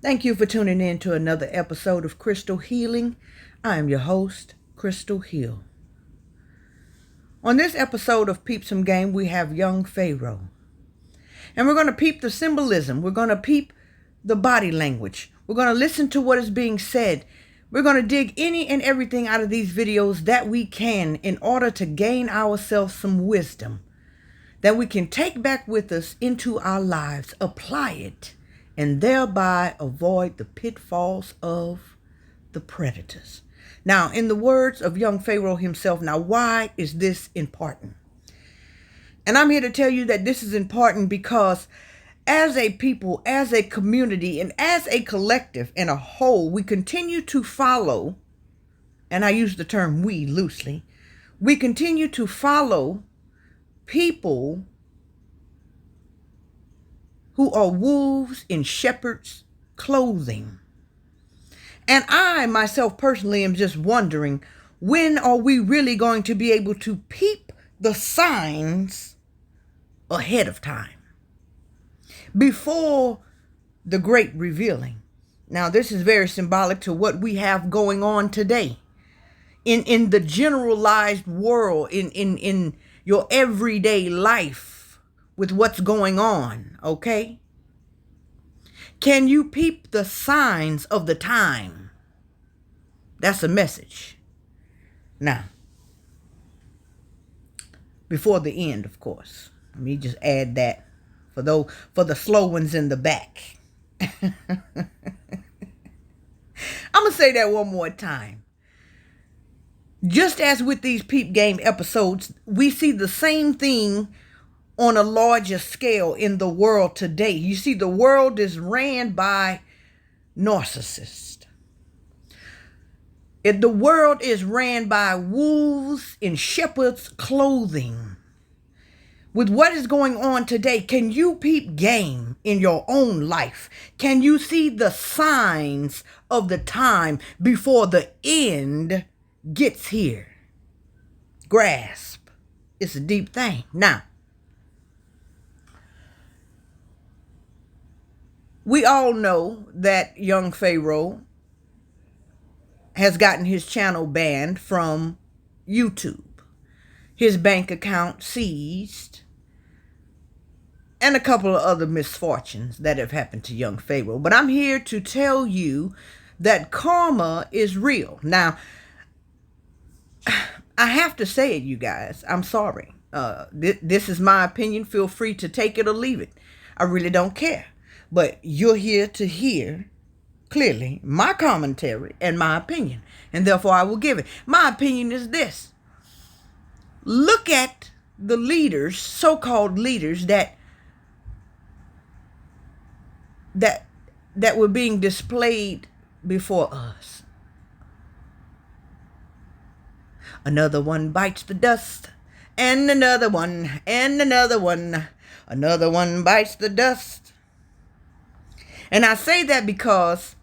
Thank you for tuning in to another episode of Crystal Healing. I am your host, Crystal Hill. On this episode of Peep Some Game, we have young Pharaoh. And we're going to peep the symbolism. We're going to peep the body language. We're going to listen to what is being said. We're going to dig any and everything out of these videos that we can in order to gain ourselves some wisdom that we can take back with us into our lives, apply it, and thereby avoid the pitfalls of the predators. Now, in the words of young Pharaoh himself, now why is this important? And I'm here to tell you that this is important because as a people, as a community, and as a collective and a whole, we continue to follow, and I use the term we loosely, we continue to follow people who are wolves in shepherd's clothing. And I myself personally am just wondering, when are we really going to be able to peep the signs ahead of time, before the great revealing? Now, this is very symbolic to what we have going on today in the generalized world, in your everyday life, with what's going on, okay? Can you peep the signs of the time? That's a message. Now, before the end, of course. Let me just add that for the slow ones in the back. I'm gonna say that one more time. Just as with these Peep Game episodes, we see the same thing on a larger scale in the world today. You see, the world is ran by narcissists. The world is ran by wolves in shepherd's clothing. With what is going on today, can you peep game in your own life? Can you see the signs of the time before the end gets here? Grasp. It's a deep thing. Now, we all know that young Pharaoh has gotten his channel banned from YouTube, his bank account seized, and a couple of other misfortunes that have happened to young Pharaoh. But I'm here to tell you that karma is real. Now, I have to say it, you guys. I'm sorry. This is my opinion. Feel free to take it or leave it. I really don't care. But you're here to hear clearly my commentary and my opinion, and therefore I will give it. My opinion is this. Look at the leaders, so-called leaders, that were being displayed before us. Another one bites the dust, and another one, and another one. Another one bites the dust. And I say that because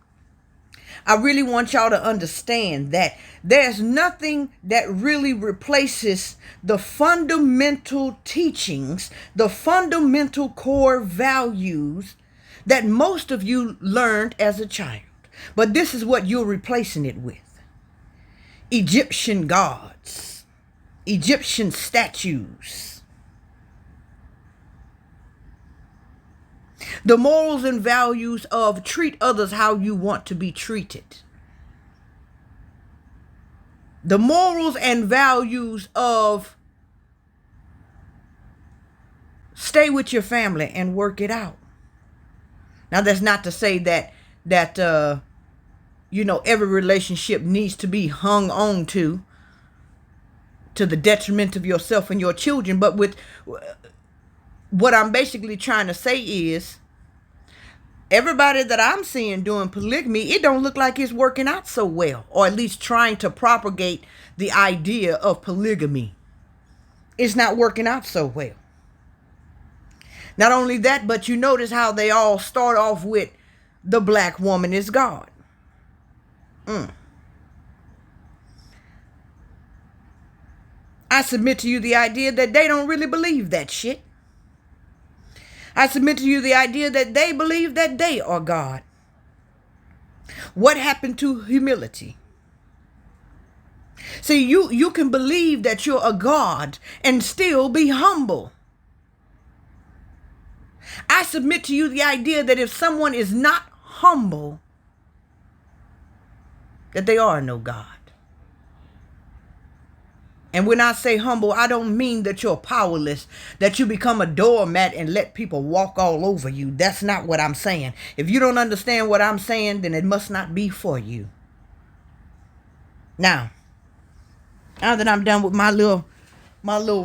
I really want y'all to understand that there's nothing that really replaces the fundamental teachings, the fundamental core values that most of you learned as a child. But this is what you're replacing it with. Egyptian gods, Egyptian statues. The morals and values of treat others how you want to be treated. The morals and values of stay with your family and work it out. Now, that's not to say that every relationship needs to be hung on to the detriment of yourself and your children. But with what I'm basically trying to say is, everybody that I'm seeing doing polygamy, it don't look like it's working out so well, or at least trying to propagate the idea of polygamy. It's not working out so well. Not only that, but you notice how they all start off with the black woman is God. I submit to you the idea that they don't really believe that shit. I submit to you the idea that they believe that they are God. What happened to humility? See, you can believe that you're a God and still be humble. I submit to you the idea that if someone is not humble, that they are no God. And when I say humble, I don't mean that you're powerless, that you become a doormat and let people walk all over you. That's not what I'm saying. If you don't understand what I'm saying, then it must not be for you. Now that I'm done with my little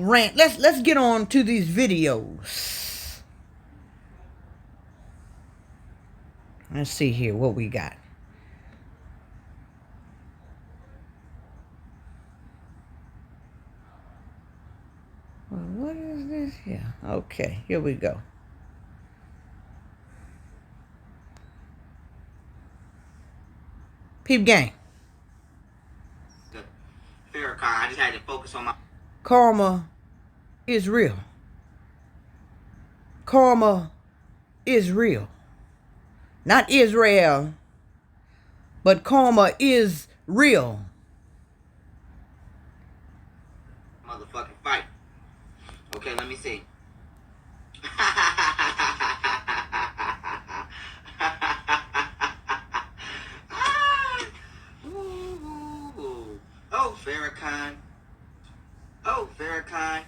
rant, let's get on to these videos. Let's see here what we got. Well, what is this here? Okay, here we go. Peep gang. I just had to focus on my karma is real. Karma is real. Not Israel, but karma is real. Motherfucking fight. Okay, let me see. Oh, Farrakhan. Oh, Farrakhan.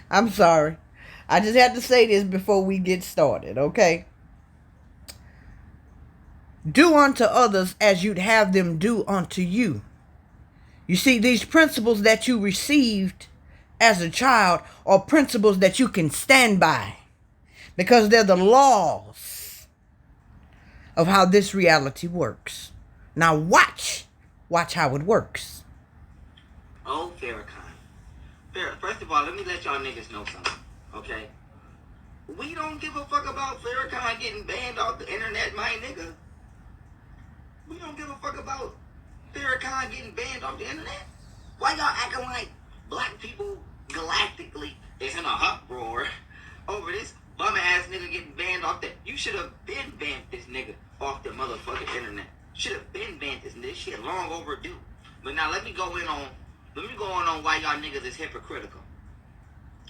I'm sorry. I just had to say this before we get started, okay? Do unto others as you'd have them do unto you. You see, these principles that you received as a child are principles that you can stand by, because they're the laws of how this reality works. Now watch how it works. Oh, Farrakhan. First of all, let me let y'all niggas know something, okay? We don't give a fuck about Farrakhan getting banned off the internet, my nigga. We don't give a fuck about Farrakhan getting banned off the internet. Why y'all acting like black people galactically is in a uproar over this bum ass nigga getting banned off that? You should have been banned this nigga off the motherfucking internet. Should have been banned this shit long overdue. But now let me go on why y'all niggas is hypocritical.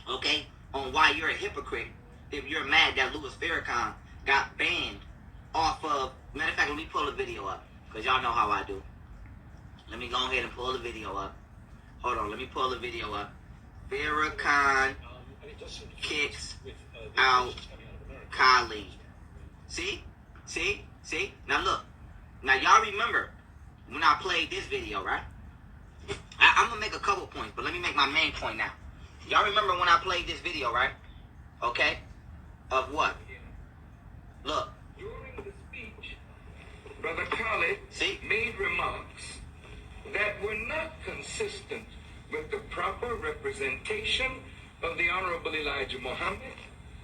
Okay? On why you're a hypocrite if you're mad that Louis Farrakhan got banned off of... Matter of fact, let me pull the video up, because y'all know how I do. Let me go ahead and pull the video up. Hold on, let me pull the video up. Farrakhan kicks out Khalid. See? Now look. Now y'all remember when I played this video, right? I'm going to make a couple points, but let me make my main point now. Y'all remember when I played this video, right? Okay? Of what? Look. During the speech, Brother Khalid made remarks that were not consistent with the proper representation of the Honorable Elijah Muhammad,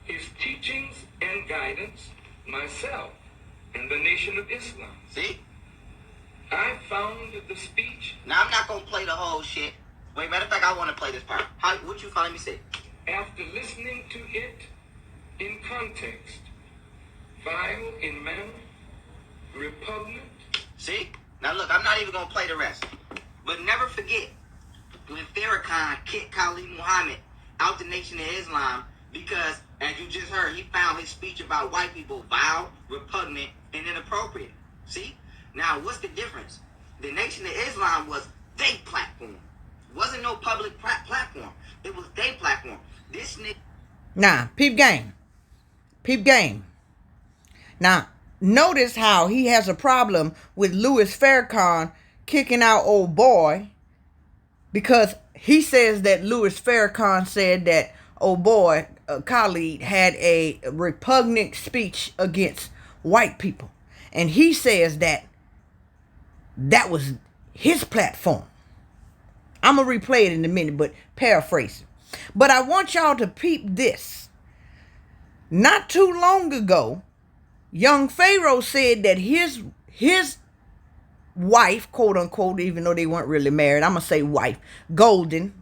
his teachings and guidance, myself, and the Nation of Islam. See? I found the speech... Now, I'm not going to play the whole shit. Wait, matter of fact, I want to play this part. What you find? Let me see. After listening to it in context, vile in manner, repugnant... See? Now, look, I'm not even going to play the rest. But never forget, when Farrakhan kicked Khalid Muhammad out the Nation of Islam because, as you just heard, he found his speech about white people vile, repugnant, and inappropriate. See? Now, what's the difference? The Nation of Islam was their platform. It wasn't no public platform. It was their platform. This nigga... Nah, peep game. Now, notice how he has a problem with Louis Farrakhan kicking out old boy, because he says that Louis Farrakhan said that old boy, Khalid, had a repugnant speech against white people. And he says that was his platform. I'm going to replay it in a minute, but paraphrase it. But I want y'all to peep this. Not too long ago, young Pharaoh said that his wife, quote unquote, even though they weren't really married, I'm going to say wife, Golden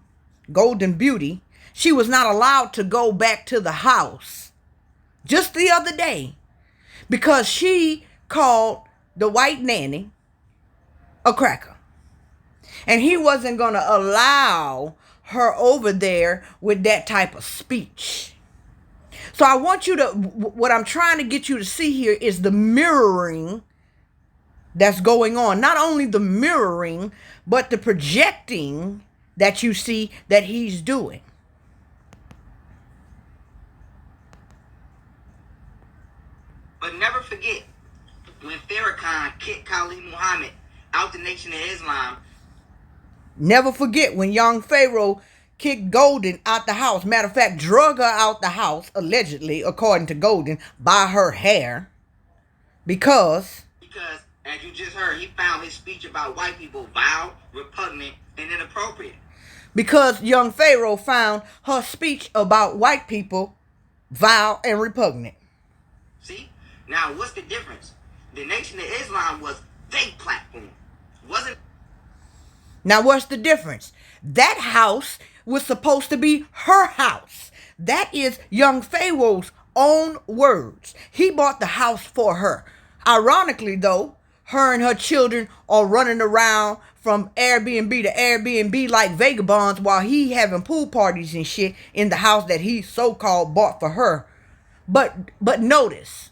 Beauty, she was not allowed to go back to the house. Just the other day, because she called the white nanny a cracker. And he wasn't going to allow her over there with that type of speech. So I want you to, what I'm trying to get you to see here is the mirroring that's going on. Not only the mirroring, but the projecting that you see that he's doing. But never forget, when Farrakhan kicked Khalid Muhammad out the Nation of Islam. Never forget when young Pharaoh kicked Golden out the house. Matter of fact, drug her out the house, allegedly, according to Golden, by her hair. Because, as you just heard, he found his speech about white people vile, repugnant, and inappropriate. Because young Pharaoh found her speech about white people vile and repugnant. See? Now, what's the difference? The Nation of Islam was their platform. Wasn't. Now, what's the difference? That house was supposed to be her house. That is young Pharaoh's own words. He bought the house for her. Ironically, though, her and her children are running around from Airbnb to Airbnb like vagabonds while he having pool parties and shit in the house that he so-called bought for her. But notice,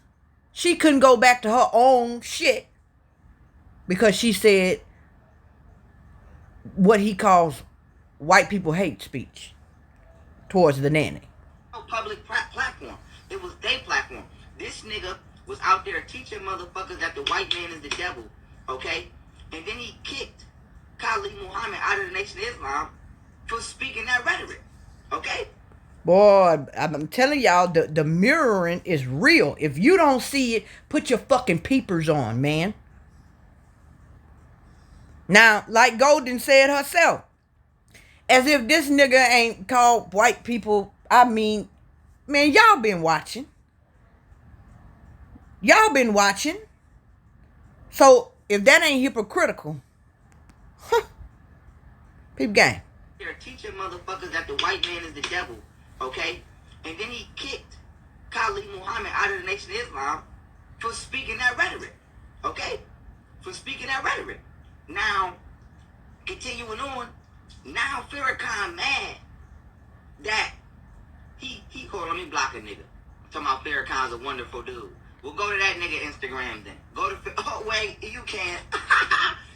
she couldn't go back to her own shit because she said what he calls white people hate speech towards the nanny. No public platform. It was their platform. This nigga was out there teaching motherfuckers that the white man is the devil, okay? And then he kicked Khalid Muhammad out of the Nation of Islam for speaking that rhetoric, okay? Boy, I'm telling y'all, the mirroring is real. If you don't see it, put your fucking peepers on, man. Now, like Golden said herself, as if this nigga ain't called white people. I mean, man, y'all been watching. Y'all been watching. So, if that ain't hypocritical, Peep gang. They're teaching motherfuckers that the white man is the devil, okay? And then he kicked Khalid Muhammad out of the Nation of Islam for speaking that rhetoric, okay? For speaking that rhetoric. Now, continuing on, now Farrakhan mad that he called, let me block a nigga. I'm talking about Farrakhan's a wonderful dude. We'll go to that nigga Instagram then. Go to, oh wait, you can't.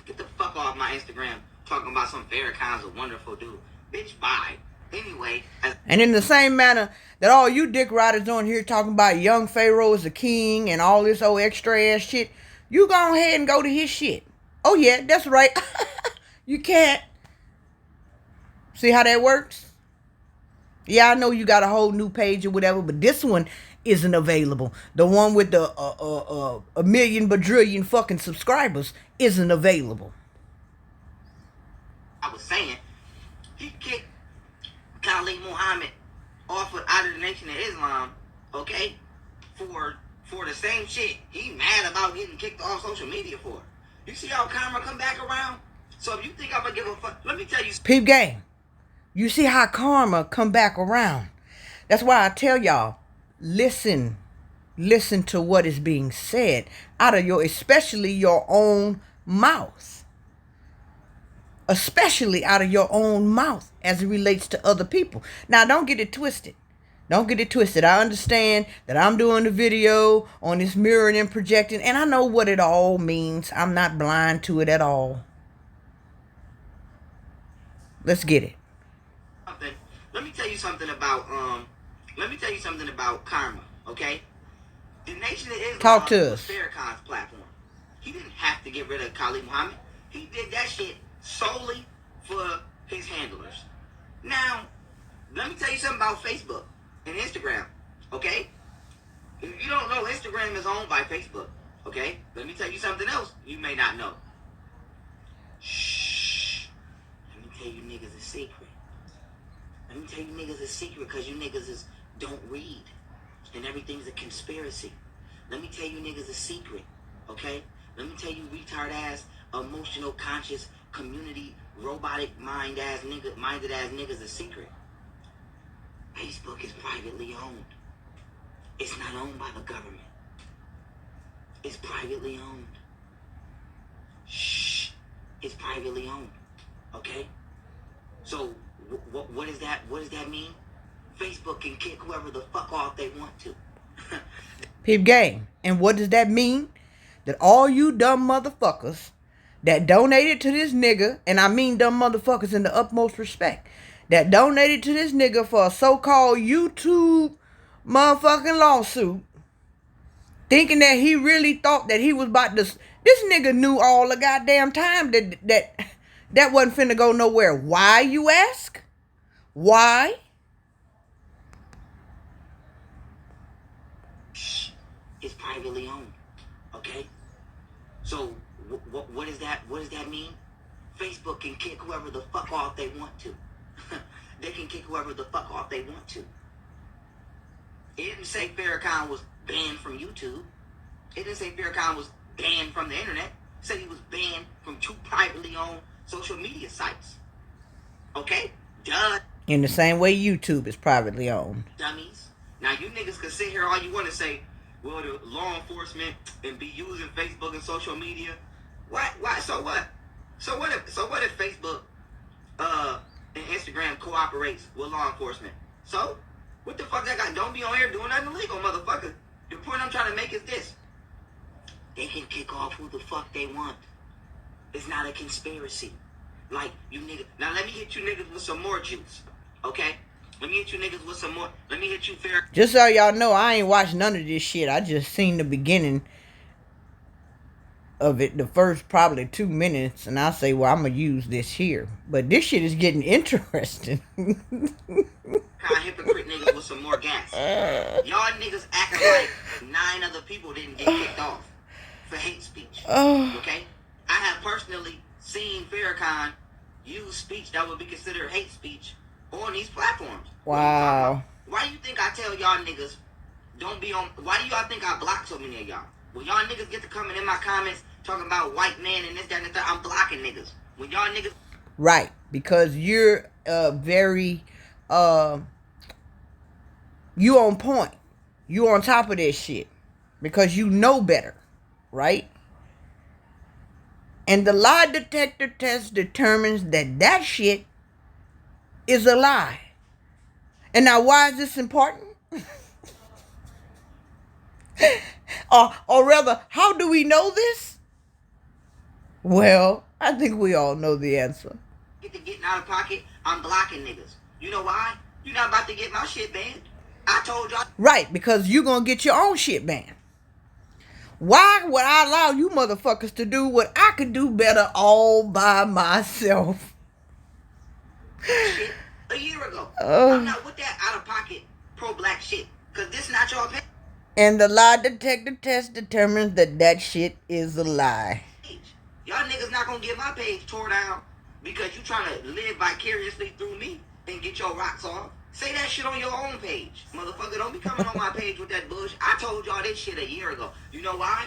Get the fuck off my Instagram talking about some Farrakhan's a wonderful dude. Bitch, bye. Anyway. And in the same manner that all you dick riders on here talking about young Pharaoh is a king and all this old extra ass shit, you go ahead and go to his shit. Oh yeah, that's right. You can't. See how that works? Yeah, I know you got a whole new page or whatever, but this one isn't available. The one with the a million badrillion fucking subscribers isn't available. I was saying, he kicked Khalid Muhammad off out of the Nation of Islam, okay, for the same shit he mad about getting kicked off social media for. You see how karma come back around? So if you think I'm gonna give a fuck, let me tell you. Peep gang, you see how karma come back around. That's why I tell y'all, listen to what is being said out of your, especially your own mouth. Especially out of your own mouth as it relates to other people. Now, don't get it twisted. Don't get it twisted. I understand that I'm doing the video on this mirroring and projecting, and I know what it all means. I'm not blind to it at all. Let's get it. Let me tell you something about karma, okay? The Nation of Islam Talk to us. was Farrakhan's platform. He didn't have to get rid of Khalid Muhammad. He did that shit solely for his handlers. Now, let me tell you something about Facebook and Instagram, okay? If you don't know, Instagram is owned by Facebook, okay? Let me tell you something else you may not know. Shh. Let me tell you niggas a secret. Let me tell you niggas a secret because you niggas don't read. And everything's a conspiracy. Let me tell you niggas a secret, okay? Let me tell you retard ass, emotional, conscious, community, robotic minded ass niggas a secret. Facebook is privately owned. It's not owned by the government. It's privately owned. Shh. It's privately owned. Okay? So, what does that mean? Facebook can kick whoever the fuck off they want to. Peep game. And what does that mean? That all you dumb motherfuckers that donated to this nigga, and I mean dumb motherfuckers in the utmost respect, that donated to this nigga for a so-called YouTube motherfucking lawsuit, thinking that he really thought that he was about to... This nigga knew all the goddamn time that wasn't finna go nowhere. Why, you ask? Why? It's privately owned. Okay? So, what does that mean? Facebook can kick whoever the fuck off they want to. They can kick whoever the fuck off they want to. It didn't say Farrakhan was banned from YouTube. It didn't say Farrakhan was banned from the internet. It said he was banned from 2 privately owned social media sites. Okay? Duh. In the same way YouTube is privately owned. Dummies. Now you niggas can sit here all you want to say, well, the law enforcement and be using Facebook and social media. Why? So what? So what if Facebook and Instagram cooperates with law enforcement? So what the fuck that got? Don't be on here doing nothing illegal, motherfucker. The point I'm trying to make is this: they can kick off who the fuck they want. It's not a conspiracy. Like you niggas. Now let me hit you niggas with some more juice, okay? Let me hit you niggas with some more. Let me hit you fair. Just so y'all know, I ain't watched none of this shit. I just seen the beginning of it, the first probably 2 minutes, and I say, well, I'm gonna use this here. But this shit is getting interesting. Kind of hypocrite niggas with some more gas. Y'all niggas acting like 9 other people didn't get kicked off for hate speech. Okay? I have personally seen Farrakhan use speech that would be considered hate speech on these platforms. Wow. Why do you think I tell y'all niggas don't be on? Why do y'all think I block so many of y'all? When y'all niggas get to coming in my comments talking about white man and this, that, and the third, I'm blocking niggas. When y'all niggas... Right. Because you're very... you on point. You on top of this shit. Because you know better. Right? And the lie detector test determines that shit is a lie. And now why is this important? or rather, how do we know this? Well, I think we all know the answer. Get to getting out of pocket, I'm blocking niggas. You know why? You're not about to get my shit banned. I told y'all. Right, because you're going to get your own shit banned. Why would I allow you motherfuckers to do what I could do better all by myself? Shit, a year ago. I'm not with that out of pocket pro-black shit. Because this not your page. And the lie detector test determines that shit is a lie. Y'all niggas not gonna get my page tore down because you trying to live vicariously through me and get your rocks off. Say that shit on your own page. Motherfucker, don't be coming on my page with that bullshit. I told y'all this shit a year ago. You know why?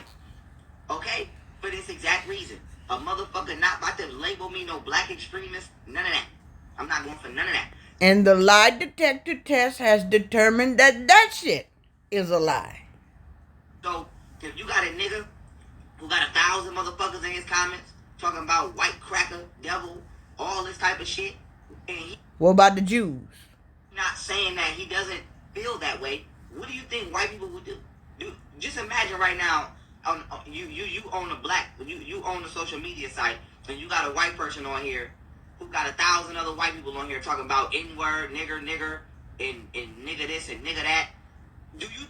Okay? For this exact reason. A motherfucker not about to label me no black extremist. None of that. I'm not going for none of that. And the lie detector test has determined that shit is a lie. So, if you got a nigga who got 1,000 motherfuckers in his comments talking about white cracker, devil, all this type of shit, and he what about the Jews? Not saying that he doesn't feel that way, what do you think white people would do? Just imagine right now, you own a you own a social media site, and you got a white person on here who got 1,000 other white people on here talking about N-word, nigger, and nigga this and nigga that.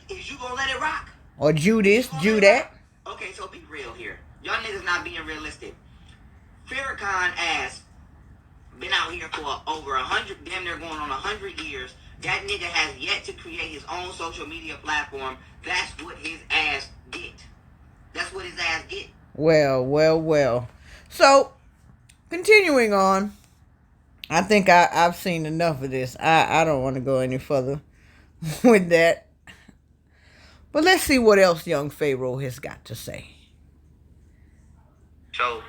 Is you gonna let it rock? Or Jew this, Jew that? Okay, so be real here. Y'all niggas not being realistic. Farrakhan ass been out here for over 100, damn near going on 100 years. That nigga has yet to create his own social media platform. That's what his ass get. That's what his ass get. Well. So, continuing on. I think I've seen enough of this. I don't want to go any further with that. But let's see what else young Pharaoh has got to say. So,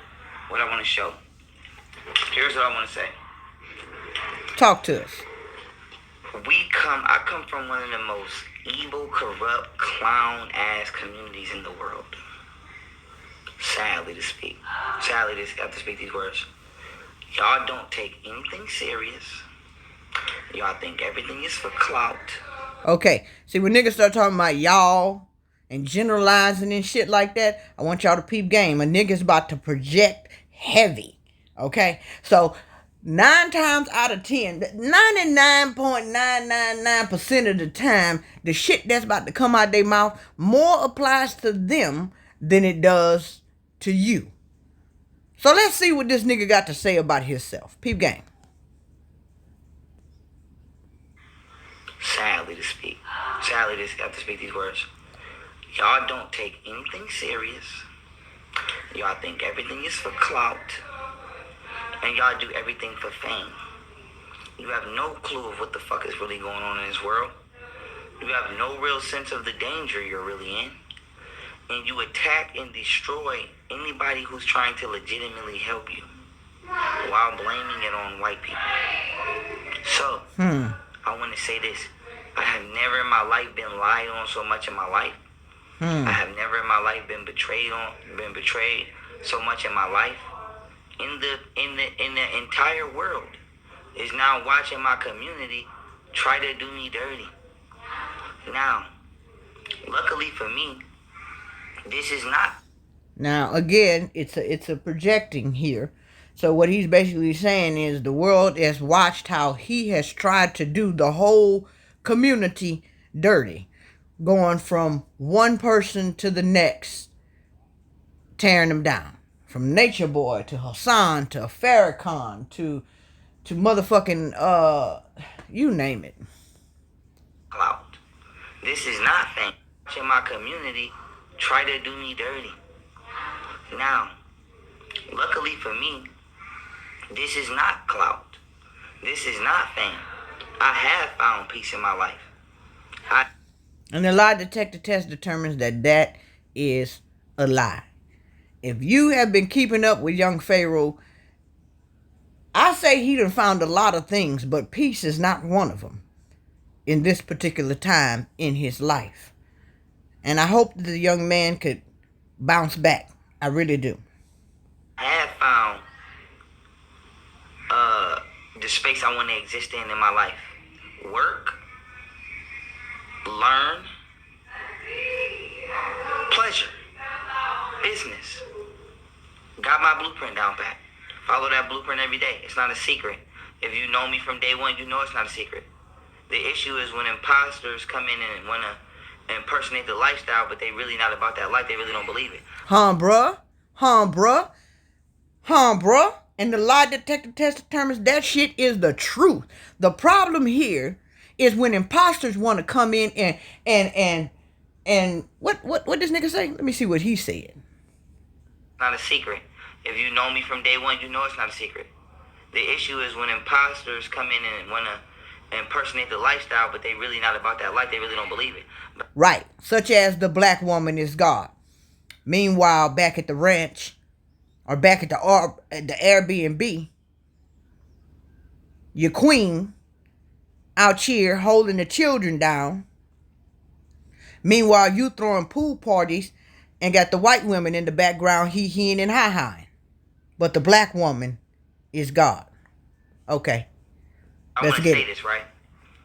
what I want to show. Here's what I want to say. Talk to us. I come from one of the most evil, corrupt, clown-ass communities in the world. Sadly to have to speak these words. Y'all don't take anything serious. Y'all think everything is for clout. Okay, see, when niggas start talking about y'all and generalizing and shit like that, I want y'all to peep game. A nigga's about to project heavy. Okay? So, 9 times out of 10, 99.999% of the time, the shit that's about to come out their mouth more applies to them than it does to you. So let's see what this nigga got to say about himself. Peep game. Sadly to have to speak these words. Y'all don't take anything serious. Y'all think everything is for clout. And y'all do everything for fame. You have no clue of what the fuck is really going on in this world. You have no real sense of the danger you're really in. And you attack and destroy anybody who's trying to legitimately help you while blaming it on white people. So, I want to say this. I have never in my life been lied on so much in my life. I have never in my life been betrayed so much in my life. In the entire world is now watching my community try to do me dirty. Now, luckily for me, this is not. Now, again, it's a projecting here. So what he's basically saying is the world has watched how he has tried to do the whole community dirty, going from one person to the next, tearing them down. From Nature Boy to Hassan to Farrakhan to motherfucking you name it. Clout. This is not fame. Watching my community try to do me dirty. Now, luckily for me, this is not clout. This is not fame. I have found peace in my life. And the lie detector test determines that that is a lie. If you have been keeping up with young Pharaoh, I say he done found a lot of things, but peace is not one of them in this particular time in his life. And I hope that the young man could bounce back. I really do. I have found the space I want to exist in my life. Work, learn, pleasure, business. Got my blueprint down pat. Follow that blueprint every day. It's not a secret. If you know me from day one, you know it's not a secret. The issue is when imposters come in and want to impersonate the lifestyle, but they really not about that life. They really don't believe it. Bruh. And the lie detector test determines that shit is the truth. The problem here is when imposters want to come in and what this nigga say? Let me see what he said. Not a secret. If you know me from day one, you know it's not a secret. The issue is when imposters come in and want to impersonate the lifestyle, but they really not about that life. They really don't believe it. Right. Such as the black woman is God. Meanwhile, back at the ranch, or back at the Airbnb, your queen out here holding the children down. Meanwhile, you throwing pool parties and got the white women in the background hee-heeing and hi-hiing. But the black woman is God. Okay. I want to say this, right?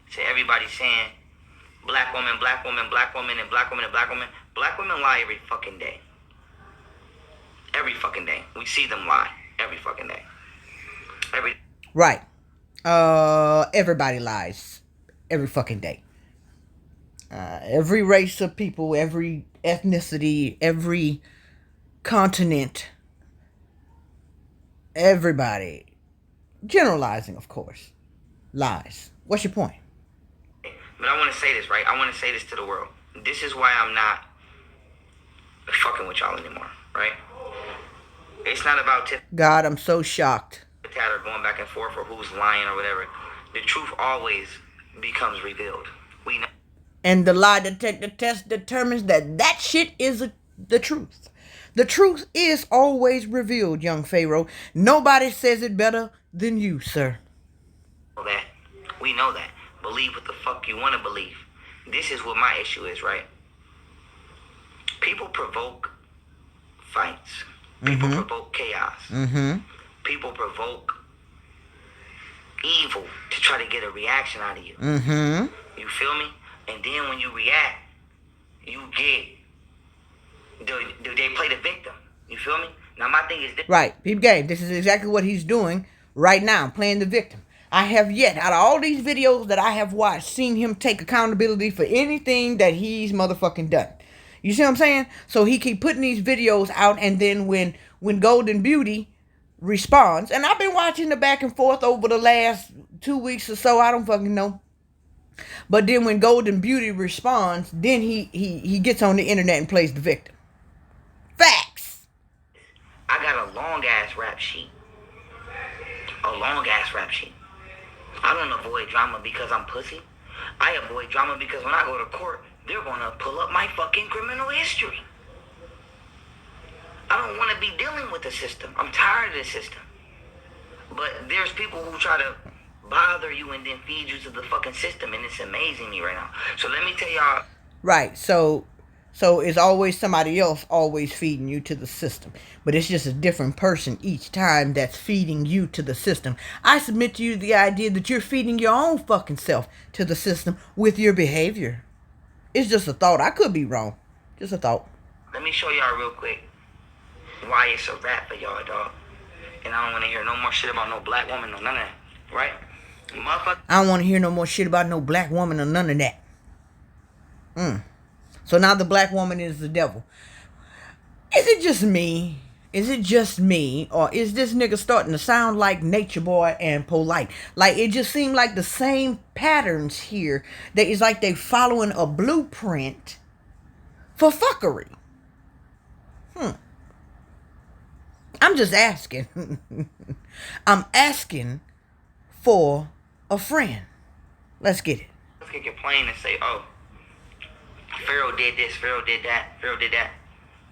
So everybody's saying black woman, black woman, black woman, and black woman, and black woman. Black women lie every fucking day. Every fucking day. We see them lie every fucking day. Right. Everybody lies every fucking day. Every race of people, every ethnicity, every continent, everybody, generalizing, of course, lies. What's your point? But I want to say this, right? I want to say this to the world. This is why I'm not fucking with y'all anymore, right? It's not about God, I'm so shocked. Or going back and forth or who's lying or whatever. The truth always becomes revealed. We know. And the lie detector test determines that that shit is the truth. The truth is always revealed, young Pharaoh. Nobody says it better than you, sir. That. We know that. Believe what the fuck you want to believe. This is what my issue is, right? People provoke fights. People provoke chaos. People provoke evil to try to get a reaction out of you. You feel me? And then when you react, you get, do they play the victim? You feel me? Now my thing is this. Right, Peep Game. This is exactly what he's doing right now, playing the victim. I have yet, out of all these videos that I have watched, seen him take accountability for anything that he's motherfucking done. You see what I'm saying? So he keep putting these videos out, and then when Golden Beauty responds, and I've been watching the back and forth over the last 2 weeks or so, I don't fucking know. But then when Golden Beauty responds, then he gets on the internet and plays the victim. Facts. I got a long ass rap sheet. A long ass rap sheet. I don't avoid drama because I'm pussy. I avoid drama because when I go to court, they're gonna pull up my fucking criminal history. I don't want to be dealing with the system. I'm tired of the system. But there's people who try to bother you and then feed you to the fucking system, and it's amazing me right now. So let me tell y'all. Right. So it's always somebody else always feeding you to the system. But it's just a different person each time that's feeding you to the system. I submit to you the idea that you're feeding your own fucking self to the system with your behavior. It's just a thought. I could be wrong. Just a thought. Let me show y'all real quick why it's a rap for y'all, dog. And I don't want to hear no more shit about no black woman, no none of that. Right? Motherfucker. I don't want to hear no more shit about no black woman or none of that. So now the black woman is the devil. Is it just me? Is it just me? Or is this nigga starting to sound like Nature Boy and Polite? Like, it just seemed like the same patterns here. That it's like they following a blueprint for fuckery. I'm just asking. I'm asking for a friend. Let's get it. Let's get complain and say, oh, Pharaoh did this, Pharaoh did that, Pharaoh did that.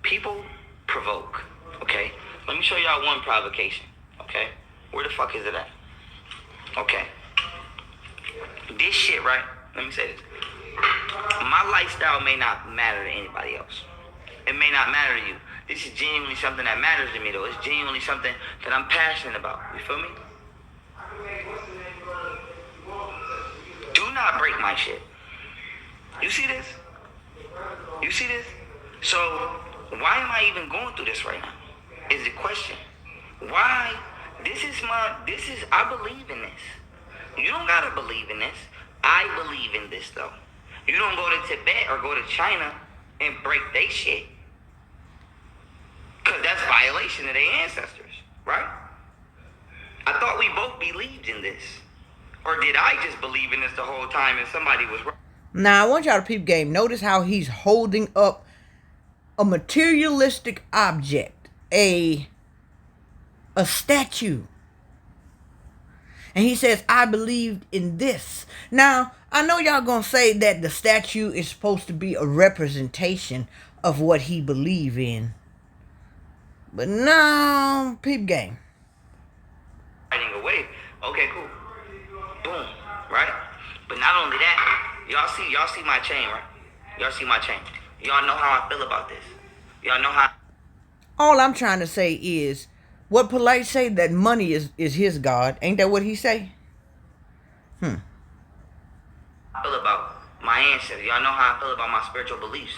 People provoke, okay? Let me show y'all one provocation, okay? Where the fuck is it at? Okay. This shit, right? Let me say this. My lifestyle may not matter to anybody else. It may not matter to you. This is genuinely something that matters to me, though. It's genuinely something that I'm passionate about. You feel me? Do not break my shit. You see this? You see this? So, why am I even going through this right now? Is the question. Why? I believe in this. You don't gotta believe in this. I believe in this, though. You don't go to Tibet or go to China and break their shit. Because that's violation of their ancestors, right? I thought we both believed in this. Or did I just believe in this the whole time and somebody was wrong? Now, I want y'all to peep game. Notice how he's holding up a materialistic object, a statue. And he says, I believed in this. Now, I know y'all gonna say that the statue is supposed to be a representation of what he believe in. But no, peep game. Riding away. Okay, cool. Boom. Right? But not only that, y'all see my chain, right? Y'all see my chain. Y'all know how I feel about this. Y'all know how. All I'm trying to say is, what Polite say, that money is his God. Ain't that what he say? I feel about my ancestors. Y'all know how I feel about my spiritual beliefs.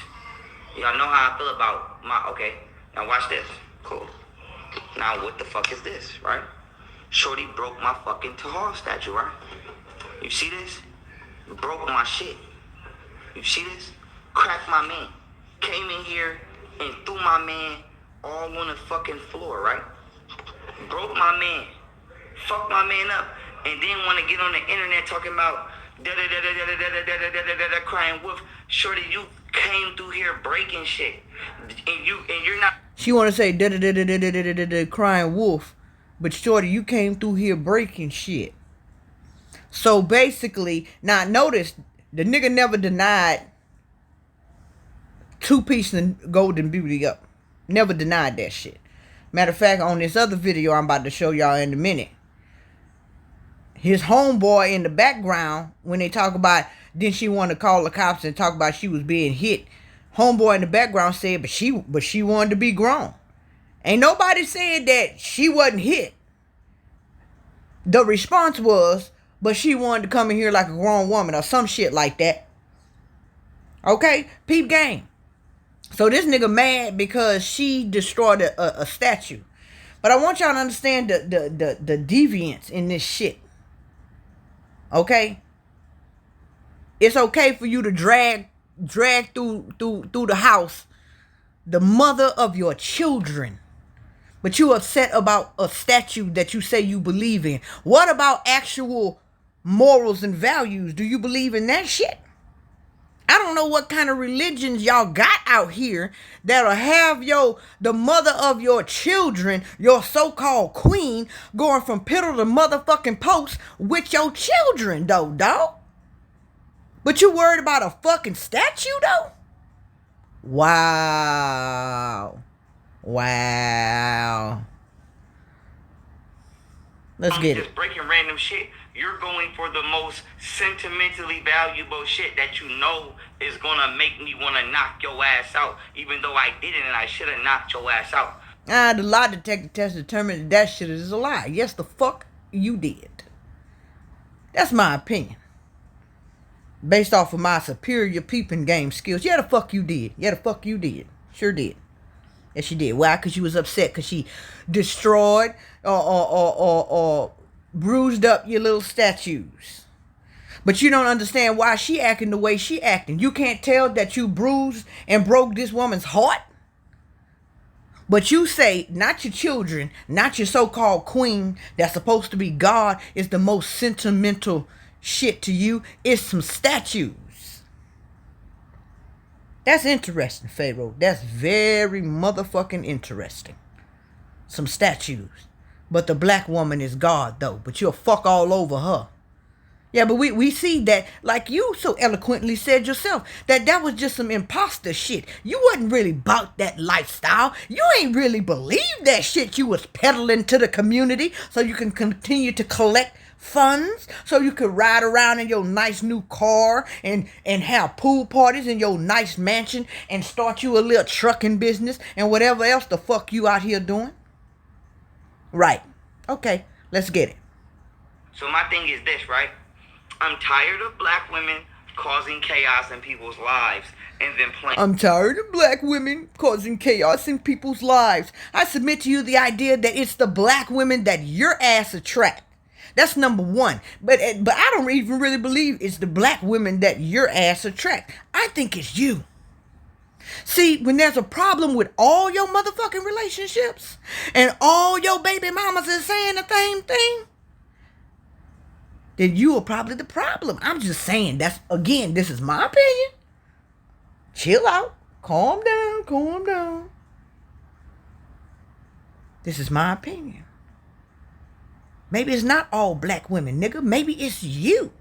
Y'all know how I feel about my. Okay, now watch this. Cool. Now what the fuck is this, right? Shorty broke my fucking Tahar statue, right? You see this? Broke my shit. You see this? Cracked my man. Came in here and threw my man all on the fucking floor, right? Broke my man. Fucked my man up. And then want to get on the internet talking about crying wolf. Shorty, you came through here breaking shit. And you're not. She want to say crying wolf. But shorty, you came through here breaking shit. So basically, now notice, the nigga never denied two-piecing Golden Beauty up. Never denied that shit. Matter of fact, on this other video I'm about to show y'all in a minute, his homeboy in the background, when they talk about, then she want to call the cops and talk about she was being hit, homeboy in the background said, but she wanted to be grown. Ain't nobody said that she wasn't hit. The response was, but she wanted to come in here like a grown woman or some shit like that. Okay? Peep game. So this nigga mad because she destroyed a statue. But I want y'all to understand the deviance in this shit. Okay? It's okay for you to drag through the house the mother of your children. But you upset about a statue that you say you believe in. What about actual morals and values? Do you believe in that shit? I don't know what kind of religions y'all got out here that'll have the mother of your children, your so-called queen, going from pillar to motherfucking post with your children, though, dog. But you worried about a fucking statue, though? Wow. Let's get it. Just breaking random shit. You're going for the most sentimentally valuable shit that you know is gonna make me wanna knock your ass out, even though I didn't and I should have knocked your ass out. The lie detector test determined that shit is a lie. Yes, the fuck you did. That's my opinion. Based off of my superior peeping game skills. Yeah, the fuck you did. Sure did. Yes, she did. Why? Because she was upset because she destroyed or bruised up your little statues. But you don't understand why she acting the way she acting. You can't tell that you bruised and broke this woman's heart. But you say, not your children, not your so-called queen that's supposed to be God is the most sentimental shit to you. It's some statues. That's interesting, Pharaoh. That's very motherfucking interesting. Some statues. But the black woman is God, though. But you'll fuck all over her. Yeah, but we see that, like you so eloquently said yourself, that was just some imposter shit. You wasn't really about that lifestyle. You ain't really believed that shit you was peddling to the community so you can continue to collect funds, so you could ride around in your nice new car and have pool parties in your nice mansion and start you a little trucking business and whatever else the fuck you out here doing. Right. Okay, let's get it. So my thing is this, right? I'm tired of black women causing chaos in people's lives and then playing. I'm tired of black women causing chaos in people's lives. I submit to you the idea that it's the black women that your ass attract. That's number one. But I don't even really believe it's the black women that your ass attract. I think it's you. See, when there's a problem with all your motherfucking relationships and all your baby mamas is saying the same thing, then you are probably the problem. I'm just saying, this is my opinion. Chill out. Calm down. This is my opinion. Maybe it's not all black women, nigga. Maybe it's you.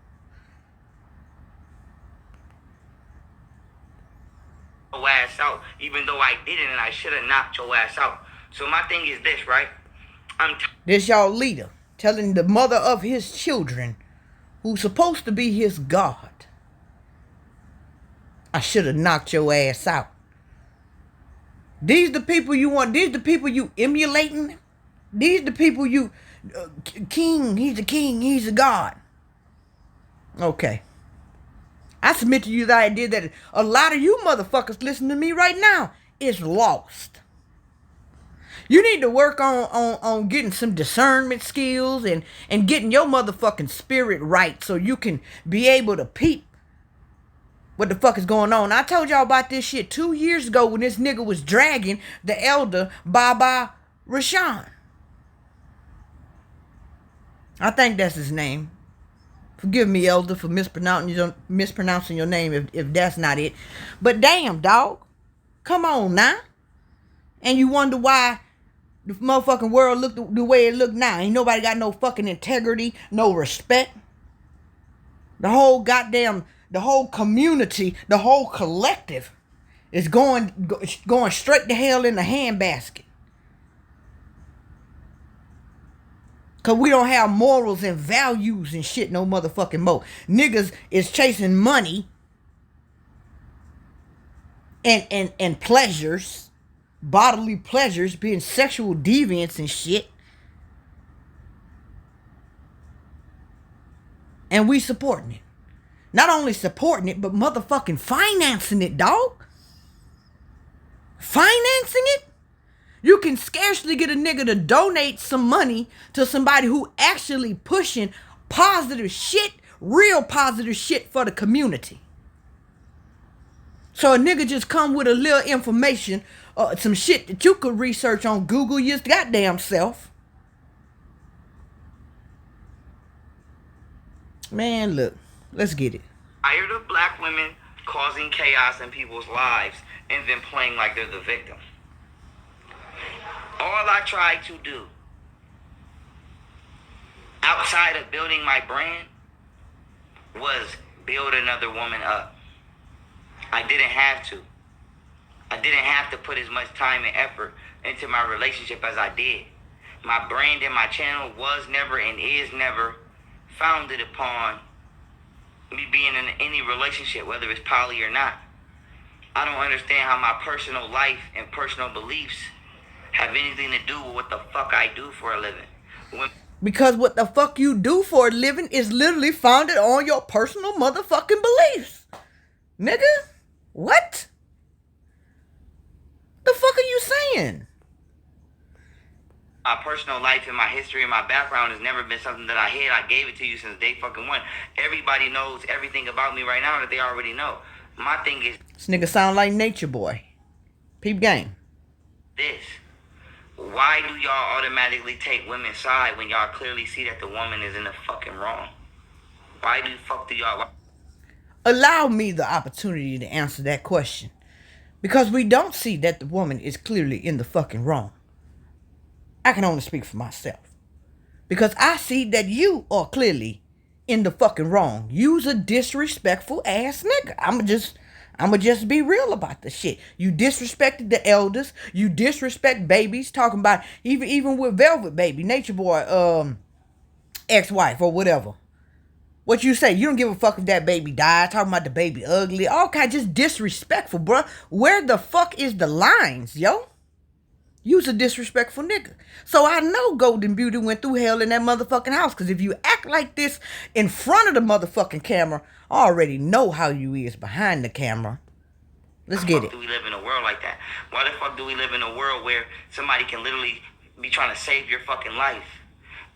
Your ass out, even though I didn't and I should have knocked your ass out. So my thing is this, right? This y'all leader telling the mother of his children, who's supposed to be his God, I should have knocked your ass out. These the people you want. These the people you emulating. These the people you... king, he's a king, he's a God. Okay. I submit to you the idea that a lot of you motherfuckers listening to me right now is lost. You need to work on getting some discernment skills and getting your motherfucking spirit right so you can be able to peep what the fuck is going on. I told y'all about this shit 2 years ago when this nigga was dragging the elder Baba Rashan. I think that's his name. Forgive me, elder, for mispronouncing your name if that's not it. But damn, dog. Come on now. And you wonder why the motherfucking world look the way it look now. Ain't nobody got no fucking integrity, no respect. The whole community, the whole collective is going straight to hell in the handbasket. Cause we don't have morals and values and shit no motherfucking more. Niggas is chasing money and pleasures bodily pleasures, being sexual deviants and shit. And we supporting it. Not only supporting it, but motherfucking financing it, dog. Financing it? You can scarcely get a nigga to donate some money to somebody who actually pushing positive shit, real positive shit for the community. So a nigga just come with a little information, some shit that you could research on Google your goddamn self. Man, look, let's get it. Tired of black women causing chaos in people's lives and then playing like they're the victim. All I tried to do, outside of building my brand, was build another woman up. I didn't have to. I didn't have to put as much time and effort into my relationship as I did. My brand and my channel was never and is never founded upon me being in any relationship, whether it's poly or not. I don't understand how my personal life and personal beliefs have anything to do with what the fuck I do for a living. Because what the fuck you do for a living is literally founded on your personal motherfucking beliefs. Nigga, what? The fuck are you saying? My personal life and my history and my background has never been something that I hid. I gave it to you since day fucking one. Everybody knows everything about me right now that they already know. My thing is... This nigga sound like Nature Boy. Peep game. This. Why do y'all automatically take women's side when y'all clearly see that the woman is in the fucking wrong? Why do y'all... Allow me the opportunity to answer that question. Because we don't see that the woman is clearly in the fucking wrong. I can only speak for myself. Because I see that you are clearly in the fucking wrong. You's a disrespectful ass nigga. I'ma just be real about the shit. You disrespected the elders. You disrespect babies. Talking about even with Velvet Baby, Nature Boy, ex-wife or whatever. What you say? You don't give a fuck if that baby died. Talking about the baby ugly. All kind, just disrespectful, bruh. Where the fuck is the lines, yo? You's a disrespectful nigga. So I know Golden Beauty went through hell in that motherfucking house. Because if you act like this in front of the motherfucking camera, I already know how you is behind the camera. Let's get it. Why do we live in a world like that? Why the fuck do we live in a world where somebody can literally be trying to save your fucking life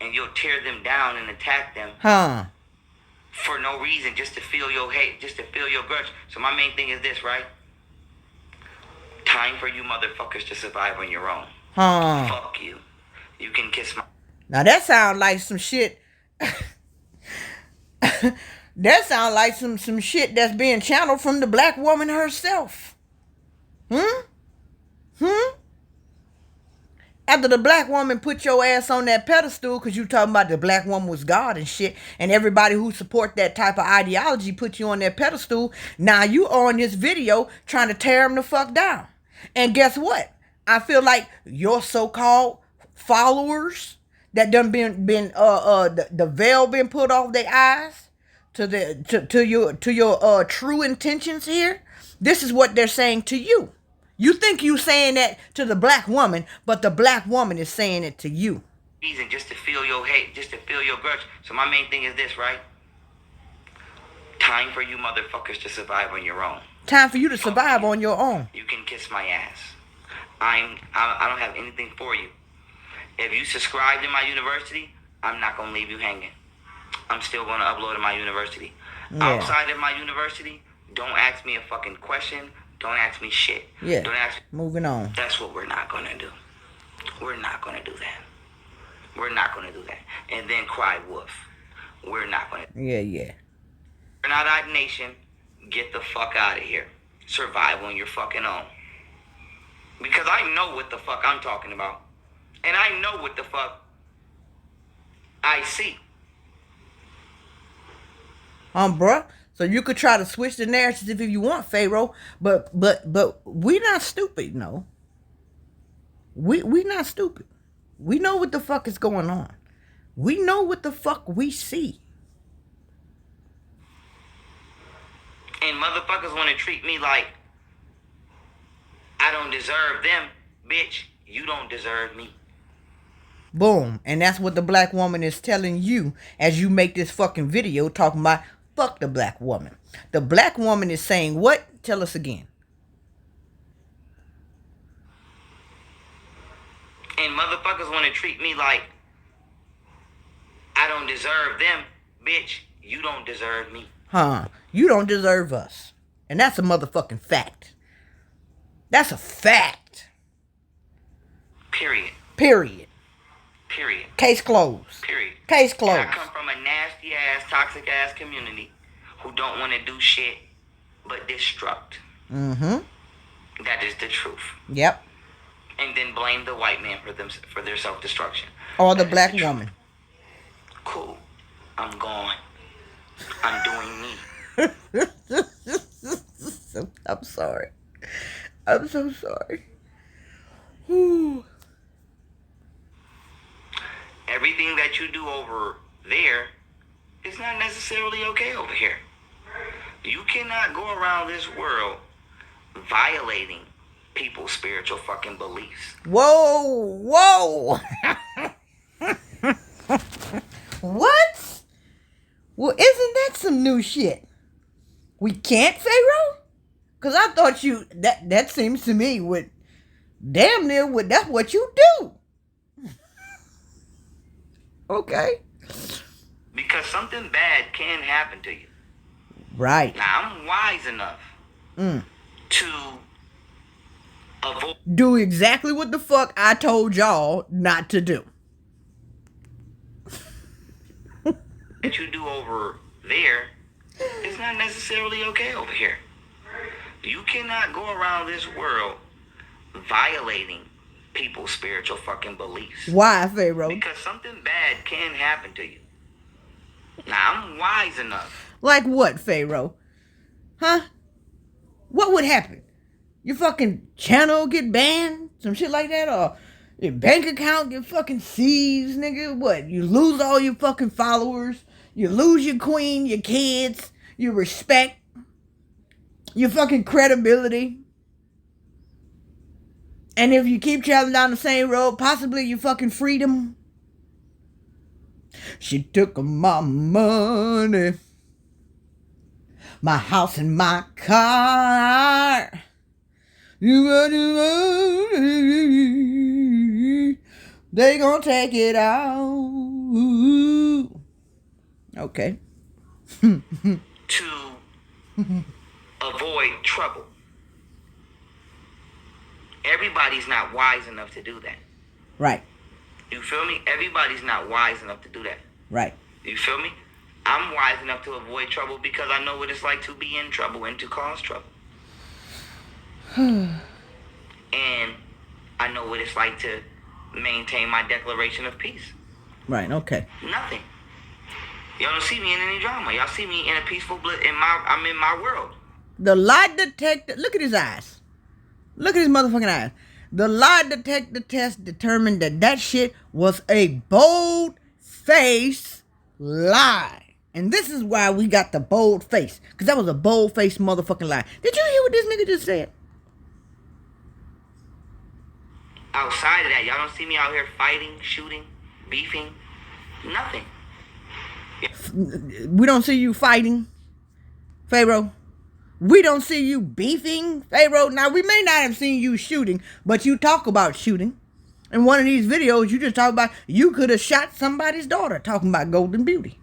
and you'll tear them down and attack them? For no reason, just to feel your hate, just to feel your grudge. So my main thing is this, right? Time for you motherfuckers to survive on your own. Fuck you. You can kiss my... Now that sounds like some shit. That sounds like some shit that's being channeled from the black woman herself. After the black woman put your ass on that pedestal because you talking about the black woman was God and shit, and everybody who support that type of ideology put you on that pedestal, now you on this video trying to tear them the fuck down. And guess what? I feel like your so-called followers that done been the veil been put off their eyes to your true intentions here. This is what they're saying to you. You think you saying that to the black woman, but the black woman is saying it to you. Reason just to feel your hate, just to feel your grudge. So my main thing is this, right? Time for you motherfuckers to survive on your own. Time for you to survive on your own. You can kiss my ass. I don't have anything for you. If you subscribe to my university, I'm not gonna leave you hanging. I'm still gonna upload to my university. Yeah. Outside of my university, don't ask me a fucking question. Don't ask me shit. Yeah. Don't ask. Moving on. That's what we're not gonna do. We're not gonna do that. We're not gonna do that. And then cry wolf. We're not gonna. Yeah. We're not our nation. Get the fuck out of here. Survive on your fucking own. Because I know what the fuck I'm talking about. And I know what the fuck I see. Bruh. So you could try to switch the narrative if you want, Pharaoh. But we not stupid, no. We not stupid. We know what the fuck is going on. We know what the fuck we see. And motherfuckers want to treat me like I don't deserve them bitch, you don't deserve me. Boom. And that's what the black woman is telling you as you make this fucking video talking about fuck the black woman. The black woman is saying what? Tell us again. And motherfuckers want to treat me like I don't deserve them. Bitch, you don't deserve me. You don't deserve us. And that's a motherfucking fact. That's a fact. Period. Period. Period. Case closed. Period. Case closed. And I come from a nasty ass, toxic ass community who don't want to do shit but destruct. Mm-hmm. That is the truth. Yep. And then blame the white man for their self-destruction. Or the black woman. Cool. I'm gone. I'm doing me. I'm sorry. I'm so sorry. Whew. Everything that you do over there is not necessarily okay over here. You cannot go around this world violating people's spiritual fucking beliefs. Whoa. What? Well, isn't that some new shit? We can't, Pharaoh? Because I thought that seems to me with damn near that's what you do. Okay. Because something bad can happen to you. Right. Now, I'm wise enough to avoid. Do exactly what the fuck I told y'all not to do. That you do over there is not necessarily okay over here. You cannot go around this world violating people's spiritual fucking beliefs. Why, Pharaoh? Because something bad can happen to you. Now, I'm wise enough. Like what, Pharaoh? Huh? What would happen? Your fucking channel get banned? Some shit like that? Or your bank account get fucking seized, nigga? What? You lose all your fucking followers? You lose your queen, your kids, your respect, your fucking credibility? And if you keep traveling down the same road, possibly your fucking freedom? She took my money, my house and my car. They gonna take it out. Okay. To avoid trouble. Everybody's not wise enough to do that. Right. You feel me? Everybody's not wise enough to do that. Right. You feel me? I'm wise enough to avoid trouble because I know what it's like to be in trouble and to cause trouble. And I know what it's like to maintain my declaration of peace. Right, okay. Nothing. Y'all don't see me in any drama. Y'all see me in a peaceful I'm in my world. The lie detector, look at his eyes. Look at his motherfucking eyes. The lie detector test determined that shit was a bold-faced lie. And this is why we got the bold face. Because that was a bold-faced motherfucking lie. Did you hear what this nigga just said? Outside of that, y'all don't see me out here fighting, shooting, beefing. Nothing. We don't see you fighting, Pharaoh. We don't see you beefing, Pharaoh. Now, we may not have seen you shooting, but you talk about shooting. In one of these videos, you just talk about you could have shot somebody's daughter, talking about Golden Beauty.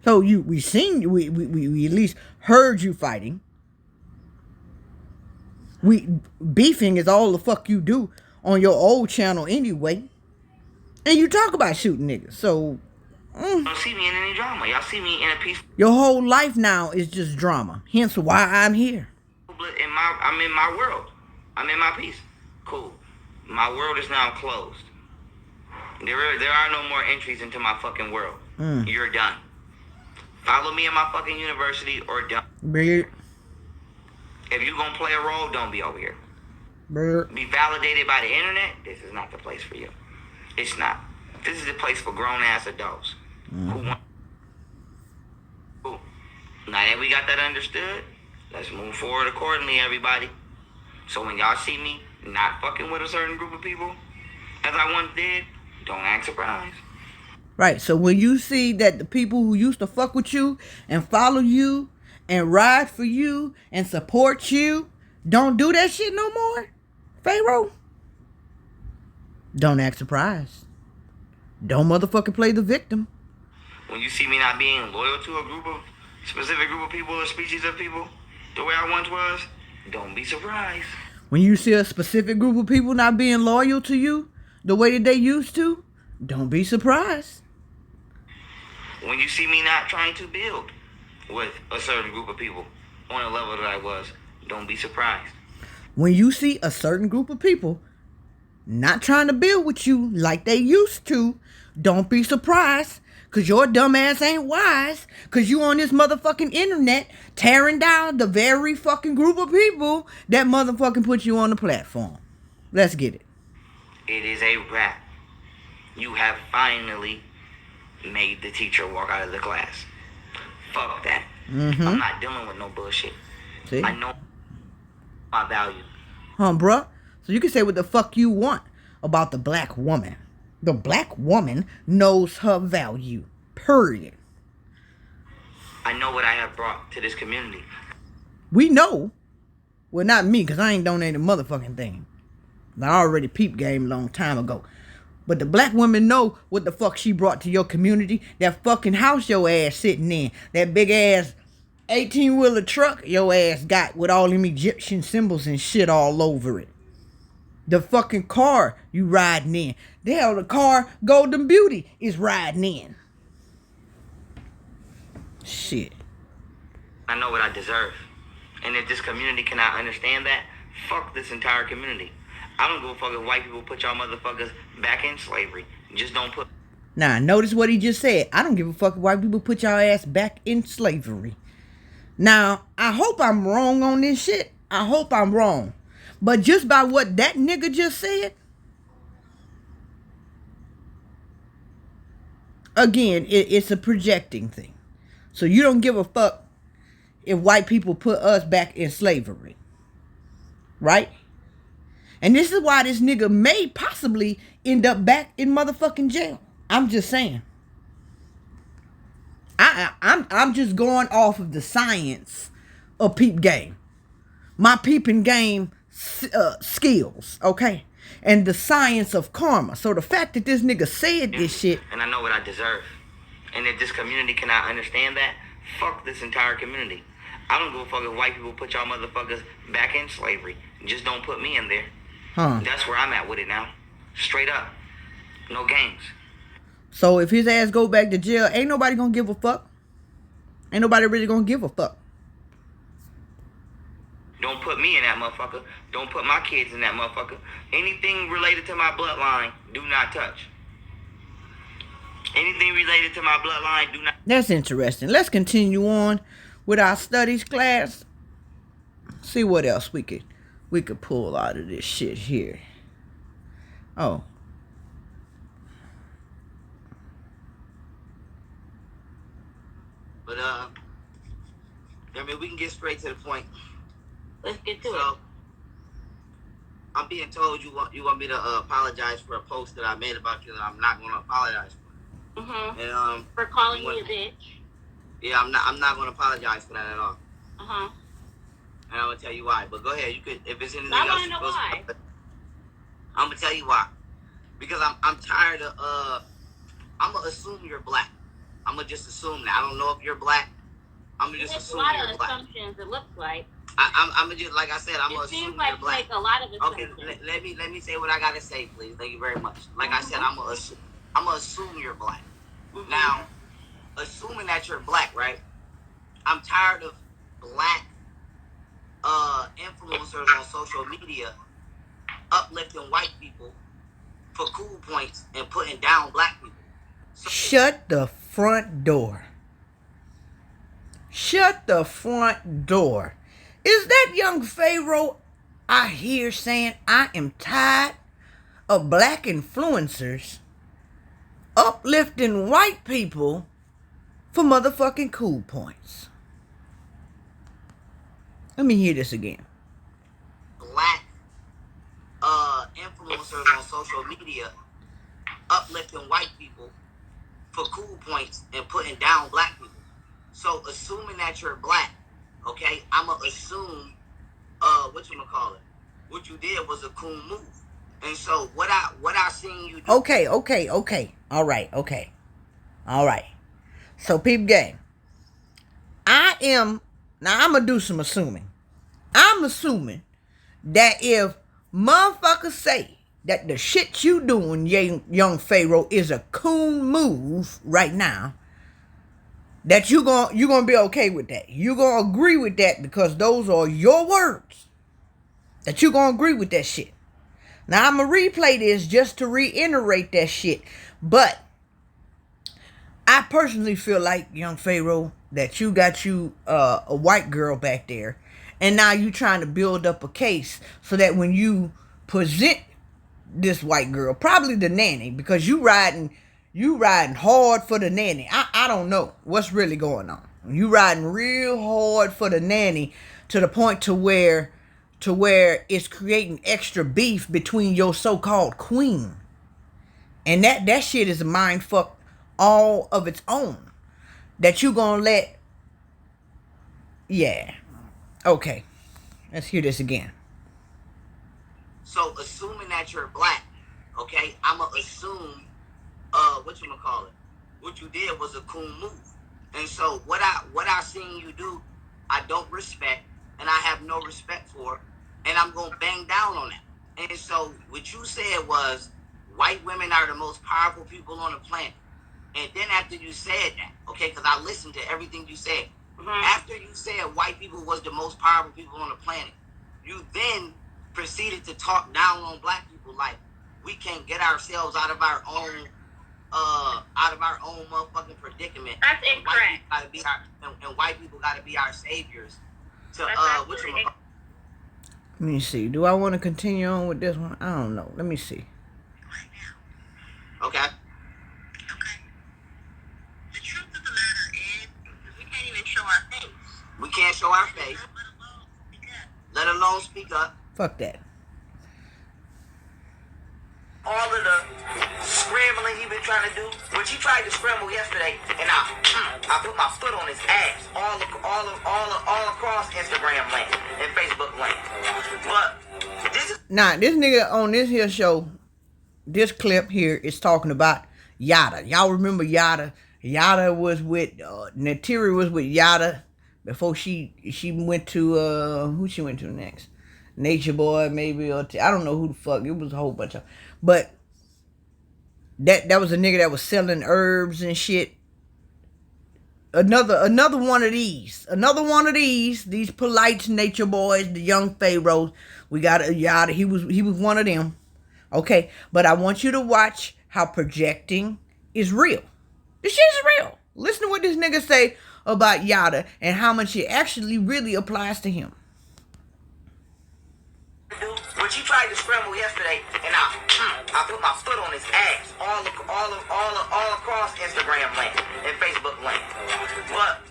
So we seen you, we at least heard you fighting. Beefing is all the fuck you do on your old channel anyway. And you talk about shooting niggas, so... You don't see me in any drama. Y'all see me in a peace. Your whole life now is just drama. Hence why I'm here. I'm in my world. I'm in my peace. Cool. My world is now closed. There are no more entries into my fucking world. You're done. Follow me in my fucking university or done. Beard. If you gonna play a role, don't be over here. Beard. Be validated by the internet. This is not the place for you. It's not. This is the place for grown-ass adults who want... Cool. Now that we got that understood, let's move forward accordingly, everybody. So when y'all see me not fucking with a certain group of people, as I once did, don't act surprised. Right, so when you see that the people who used to fuck with you and follow you and ride for you and support you don't do that shit no more, Pharaoh, don't act surprised. Don't motherfucking play the victim. When you see me not being loyal to a specific group of people or species of people, the way I once was, don't be surprised. When you see a specific group of people not being loyal to you the way that they used to, don't be surprised. When you see me not trying to build with a certain group of people on a level that I was, don't be surprised. When you see a certain group of people not trying to build with you like they used to, don't be surprised. Cause your dumb ass ain't wise. Cause you on this motherfucking internet tearing down the very fucking group of people that motherfucking put you on the platform. Let's get it. It is a wrap. You have finally made the teacher walk out of the class. Fuck that. I'm not dealing with no bullshit. See? I know my value. Bruh? So you can say what the fuck you want about the black woman. The black woman knows her value. Period. I know what I have brought to this community. We know. Well, not me, because I ain't donated a motherfucking thing. I already peeped game a long time ago. But the black woman know what the fuck she brought to your community. That fucking house your ass sitting in. That big ass 18-wheeler truck your ass got with all them Egyptian symbols and shit all over it. The fucking car you riding in. The hell, the car Golden Beauty is riding in. Shit. I know what I deserve. And if this community cannot understand that, fuck this entire community. I don't give a fuck if white people put y'all motherfuckers back in slavery. Just don't put... Now, notice what he just said. I don't give a fuck if white people put y'all ass back in slavery. Now, I hope I'm wrong on this shit. I hope I'm wrong. But just by what that nigga just said, again, it's a projecting thing. So you don't give a fuck if white people put us back in slavery. Right? And this is why this nigga may possibly end up back in motherfucking jail. I'm just saying. I'm just going off of the science of peep game. My peeping game skills, okay? And the science of karma. So the fact that this nigga said this shit. And I know what I deserve. And if this community cannot understand that, fuck this entire community. I don't give a fuck if white people put y'all motherfuckers back in slavery. Just don't put me in there. That's where I'm at with it now. Straight up. No games. So if his ass go back to jail, ain't nobody gonna give a fuck. Ain't nobody really gonna give a fuck. Don't put me in that motherfucker. Don't put my kids in that motherfucker. Anything related to my bloodline, do not touch. Anything related to my bloodline, do not... That's interesting. Let's continue on with our studies class. See what else we could pull out of this shit here. Oh. But, I mean, we can get straight to the point. Let's get to So, it. I'm being told you want me to apologize for a post that I made about you that I'm not going to apologize for. And, For calling me a bitch. Yeah, I'm not going to apologize for that at all. Uh-huh. And I'm going to tell you why. But go ahead. You could, if it's anything I else. want to know why. I'm going to tell you why. Because I'm tired of, I'm going to assume you're black. I'm going to just assume that. I don't know if you're black. I'm going to just assume you're black. There's a lot of assumptions, it looks like. I'm going to just, like I said, I'm going to assume like you're black. It seems like you make a lot of Okay, assumptions. let me say what I got to say, please. Thank you very much. Like I said, I'm going to assume you're black. Now, assuming that you're black, right? I'm tired of black influencers on social media uplifting white people for cool points and putting down black people. So, shut the front door. Shut the front door. Is that young Pharaoh I hear saying I am tired of black influencers uplifting white people for motherfucking cool points? Let me hear this again. Black influencers on social media uplifting white people for cool points and putting down black people. So assuming that you're black, okay, I'ma assume what you did was a cool move. And so what I seen you do. Okay. All right. So peep game. I'm gonna do some assuming. I'm assuming that if motherfuckers say that the shit you doing, young Pharaoh, is a coon move right now, that you gonna be okay with that. You gonna agree with that because those are your words. That you gonna agree with that shit. Now I'm gonna replay this just to reiterate that shit. But I personally feel like, young Pharaoh, that you got a white girl back there, and now you trying to build up a case so that when you present this white girl, probably the nanny, because you riding hard for the nanny. I don't know what's really going on. You riding real hard for the nanny to the point to where it's creating extra beef between your so-called queen. And that shit is a mind fuck all of its own. That you gonna let... Yeah. Okay. Let's hear this again. So assuming that you're black, okay, I'ma assume what you did was a cool move. And so what I seen you do, I don't respect, and I have no respect for, and I'm gonna bang down on that. And so what you said was white women are the most powerful people on the planet. And then after you said that, okay, because I listened to everything you said. Mm-hmm. After you said white people was the most powerful people on the planet, you then proceeded to talk down on black people like we can't get ourselves out of our own motherfucking predicament. That's incorrect. And white people gotta be our saviors. Let me see. Do I want to continue on with this one? I don't know. Let me see. Okay. The truth of the matter is, we can't even show our face. We can't show our face. Let alone speak up. Fuck that. All of the scrambling he been trying to do, which he tried to scramble yesterday, and I put my foot on his ass all across Instagram land and Facebook land. But this is this nigga on this here show, this clip here is talking about Yada. Y'all remember Yada? Yada was with Natiri was with Yada before she went to who she went to next? Nature Boy maybe, or I don't know who the fuck. It was a whole bunch of, but that was a nigga that was selling herbs and shit. Another one of these polite Nature Boys, the young Pharaohs. We got a Yada. He was one of them. Okay, but I want you to watch how projecting is real. This shit is real. Listen to what this nigga say about Yada and how much it actually really applies to him. Which he tried to scramble yesterday, and I put my foot on his ass all across Instagram land and Facebook land. But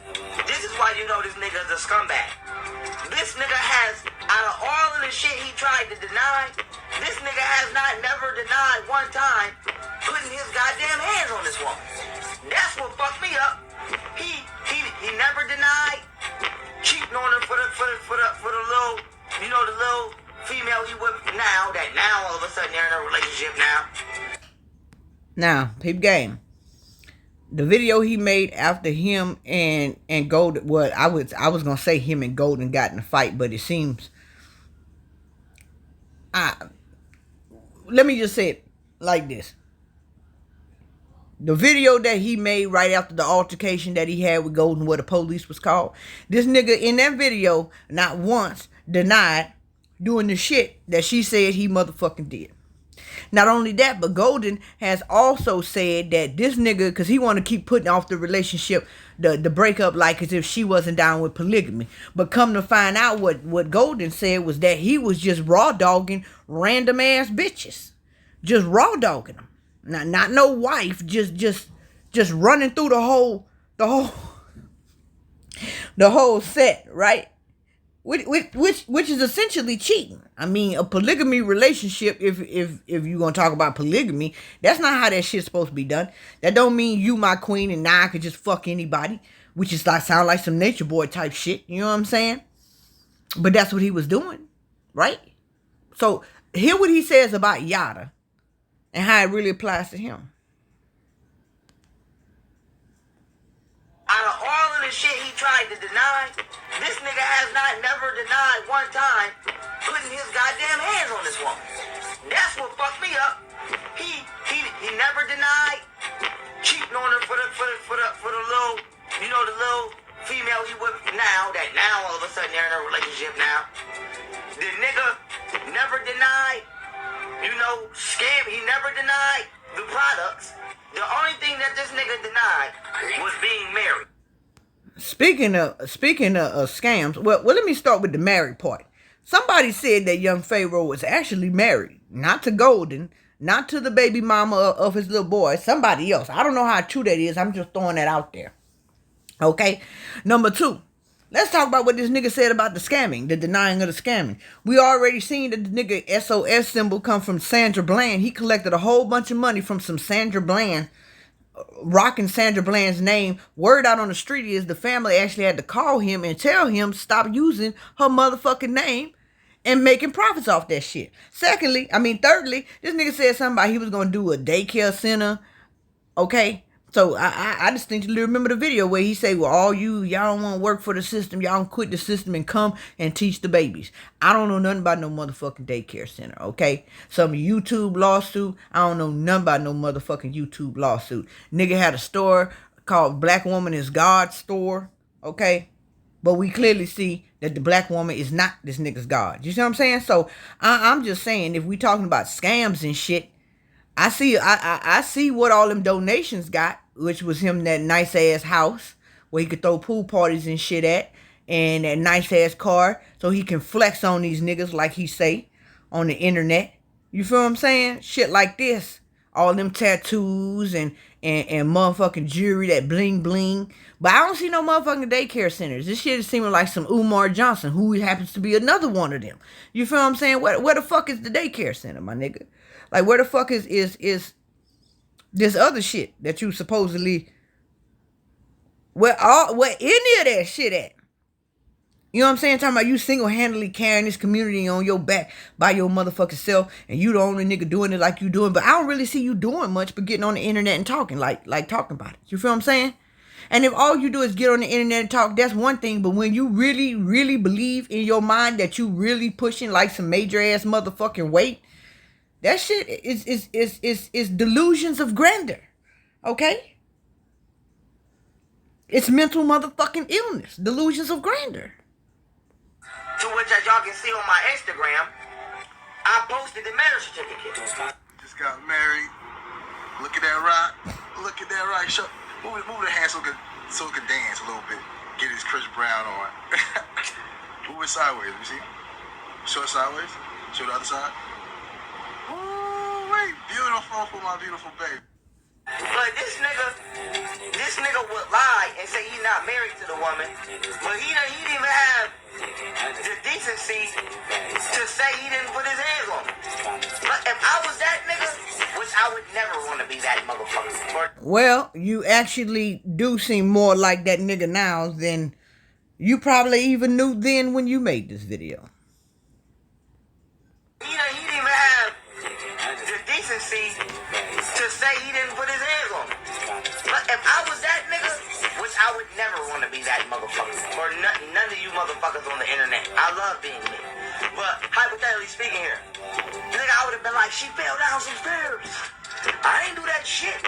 this is why you know this nigga is a scumbag. This nigga has, out of all of the shit he tried to deny, this nigga has never denied one time putting his goddamn hands on this woman. That's what fucked me up. He never denied cheating on her for the little, the little female he with now all of a sudden they're in a relationship now. Now, peep game. The video he made after him and Golden, well, I was gonna say him and Golden got in a fight, but it seems let me just say it like this. The video that he made right after the altercation that he had with Golden, where the police was called, this nigga in that video not once denied doing the shit that she said he motherfucking did. Not only that, but Golden has also said that this nigga, because he want to keep putting off the relationship, the breakup, like as if she wasn't down with polygamy. But come to find out, what Golden said was that he was just raw dogging random ass bitches. Just raw dogging them. Not no wife, just running through the whole set, right? which is essentially cheating. I mean, a polygamy relationship, if you're gonna talk about polygamy, that's not how that shit's supposed to be done. That don't mean you my queen and now I could just fuck anybody, which is like sound like some nature boy type shit. You know what I'm saying? But that's what he was doing, right? So hear what he says about Yada and how it really applies to him. Out of all of the shit he tried to deny, this nigga has never denied one time putting his goddamn hands on this woman. That's what fucked me up. He never denied cheating on her for the little, you know, the little female he with now, that now all of a sudden they're in a relationship now. The nigga never denied, you know, scam. He never denied the products. The only thing that this nigga denied was being married. Speaking of scams, well, let me start with the married part. Somebody said that young Pharaoh was actually married, not to Golden, not to the baby mama of his little boy, somebody else. I don't know how true that is. I'm just throwing that out there. Okay. Number 2, let's talk about what this nigga said about the scamming, the denying of the scamming. We already seen that the nigga SOS symbol come from Sandra Bland. He collected a whole bunch of money from some Sandra Bland, rocking Sandra Bland's name. Word out on the street is the family actually had to call him and tell him stop using her motherfucking name and making profits off that shit. Thirdly, this nigga said something about he was gonna do a daycare center. Okay. So I distinctly remember the video where he said, well, all y'all don't want to work for the system. Y'all don't quit the system and come and teach the babies. I don't know nothing about no motherfucking daycare center, okay? Some YouTube lawsuit. I don't know nothing about no motherfucking YouTube lawsuit. Nigga had a store called Black Woman is God store, okay? But we clearly see that the black woman is not this nigga's God. You see what I'm saying? So I'm just saying, if we talking about scams and shit, I see what all them donations got, which was him that nice ass house where he could throw pool parties and shit at, and that nice ass car so he can flex on these niggas like he say on the internet. You feel what I'm saying? Shit like this. All them tattoos and motherfucking jewelry that bling bling. But I don't see no motherfucking daycare centers. This shit is seeming like some Umar Johnson, who happens to be another one of them. You feel what I'm saying? Where the fuck is the daycare center, my nigga? Like, where the fuck is this other shit that you supposedly, where any of that shit at? You know what I'm saying? Talking about you single-handedly carrying this community on your back by your motherfucking self, and you the only nigga doing it like you doing. But I don't really see you doing much but getting on the internet and talking, like talking about it. You feel what I'm saying? And if all you do is get on the internet and talk, that's one thing. But when you really, really believe in your mind that you really pushing like some major ass motherfucking weight, that shit is delusions of grandeur. Okay? It's mental motherfucking illness. Delusions of grandeur. To which, as y'all can see on my Instagram, I posted the marriage certificate. Just got married. Look at that rock. Look at that rock. Move the hand so it can dance a little bit. Get his Chris Brown on. Move it sideways. Let me see. Show it sideways. Show the other side. Ooh, wait. Beautiful for my beautiful baby. But this nigga would lie and say he's not married to the woman, but he didn't even have the decency to say he didn't put his hands on her. But if I was that nigga, which I would never want to be that motherfucker. Well, you actually do seem more like that nigga now than you probably even knew then when you made this video. He didn't even have the decency to say he didn't put his hands on her. But if I was that nigga, which I would never want to be that motherfucker, or none of you motherfuckers on the internet. I love being me. But hypothetically speaking here, nigga, I would have been like, she fell down some stairs. I ain't do that shit.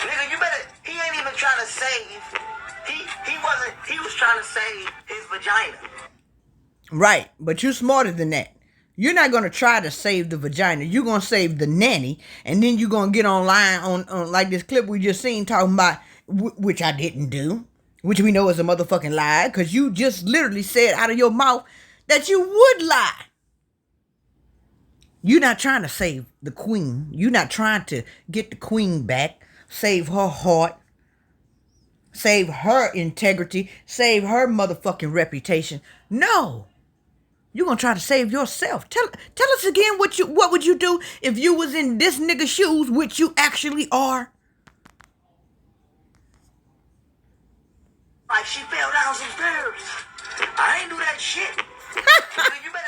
Nigga, you better, he ain't even trying to save, he was trying to save his vagina. Right, but you're smarter than that. You're not going to try to save the vagina. You're going to save the nanny. And then you're going to get online on like this clip we just seen talking about, which I didn't do, which we know is a motherfucking lie, because you just literally said out of your mouth that you would lie. You're not trying to save the queen. You're not trying to get the queen back, save her heart, save her integrity, save her motherfucking reputation. No. You're gonna try to save yourself. Tell us again what would you do if you was in this nigga's shoes, which you actually are? Like she fell down some stairs. I ain't do that shit. You better